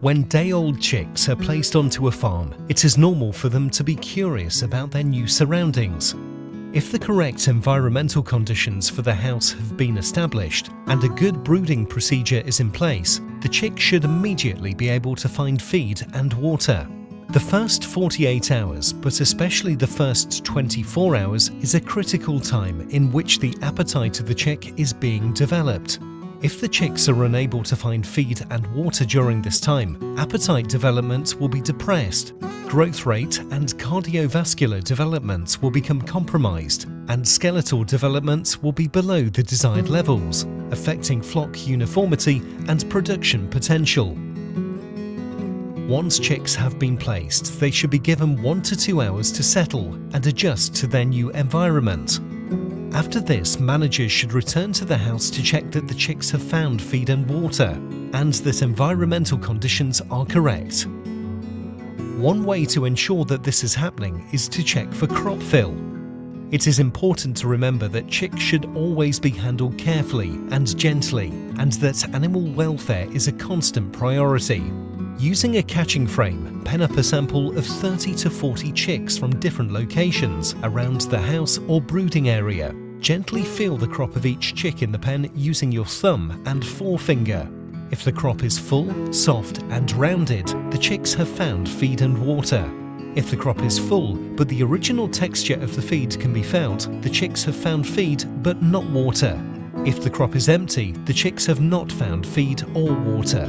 When day-old chicks are placed onto a farm, it is normal for them to be curious about their new surroundings. If the correct environmental conditions for the house have been established and a good brooding procedure is in place, the chick should immediately be able to find feed and water. The first 48 hours, but especially the first 24 hours, is a critical time in which the appetite of the chick is being developed. If the chicks are unable to find feed and water during this time, appetite development will be depressed, growth rate and cardiovascular development will become compromised, and skeletal development will be below the desired levels, affecting flock uniformity and production potential. Once chicks have been placed, they should be given 1 to 2 hours to settle and adjust to their new environment. After this, managers should return to the house to check that the chicks have found feed and water, and that environmental conditions are correct. One way to ensure that this is happening is to check for crop fill. It is important to remember that chicks should always be handled carefully and gently, and that animal welfare is a constant priority. Using a catching frame, pen up a sample of 30 to 40 chicks from different locations around the house or brooding area. Gently feel the crop of each chick in the pen using your thumb and forefinger. If the crop is full, soft and rounded, the chicks have found feed and water. If the crop is full, but the original texture of the feed can be felt, the chicks have found feed but not water. If the crop is empty, the chicks have not found feed or water.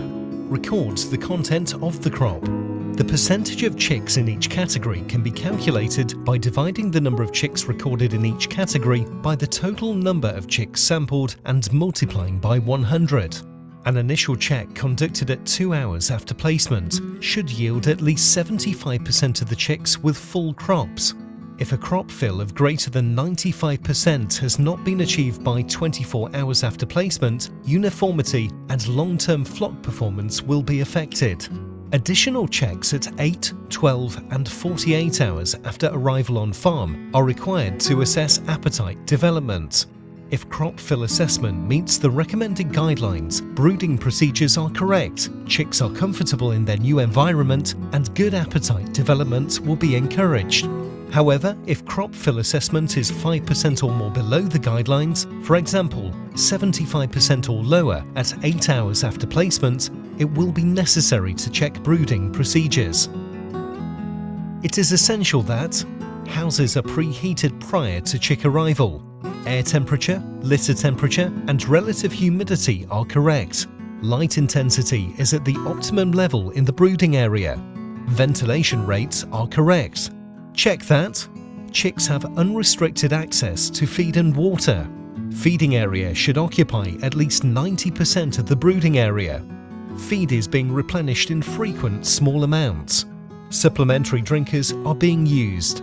Records the content of the crop. The percentage of chicks in each category can be calculated by dividing the number of chicks recorded in each category by the total number of chicks sampled and multiplying by 100. An initial check conducted at 2 hours after placement should yield at least 75% of the chicks with full crops. If a crop fill of greater than 95% has not been achieved by 24 hours after placement, uniformity and long-term flock performance will be affected. Additional checks at 8, 12 and 48 hours after arrival on farm are required to assess appetite development. If crop fill assessment meets the recommended guidelines, brooding procedures are correct, chicks are comfortable in their new environment, and good appetite development will be encouraged. However, if crop fill assessment is 5% or more below the guidelines, for example, 75% or lower at 8 hours after placement, it will be necessary to check brooding procedures. It is essential that houses are preheated prior to chick arrival. Air temperature, litter temperature, and relative humidity are correct. Light intensity is at the optimum level in the brooding area. Ventilation rates are correct. Check that chicks have unrestricted access to feed and water. Feeding area should occupy at least 90% of the brooding area. Feed is being replenished in frequent small amounts. Supplementary drinkers are being used.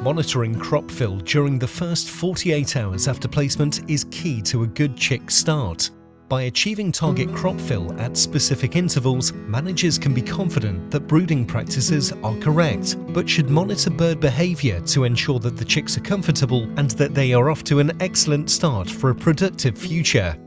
Monitoring crop fill during the first 48 hours after placement is key to a good chick start. By achieving target crop fill at specific intervals, managers can be confident that brooding practices are correct, but should monitor bird behavior to ensure that the chicks are comfortable and that they are off to an excellent start for a productive future.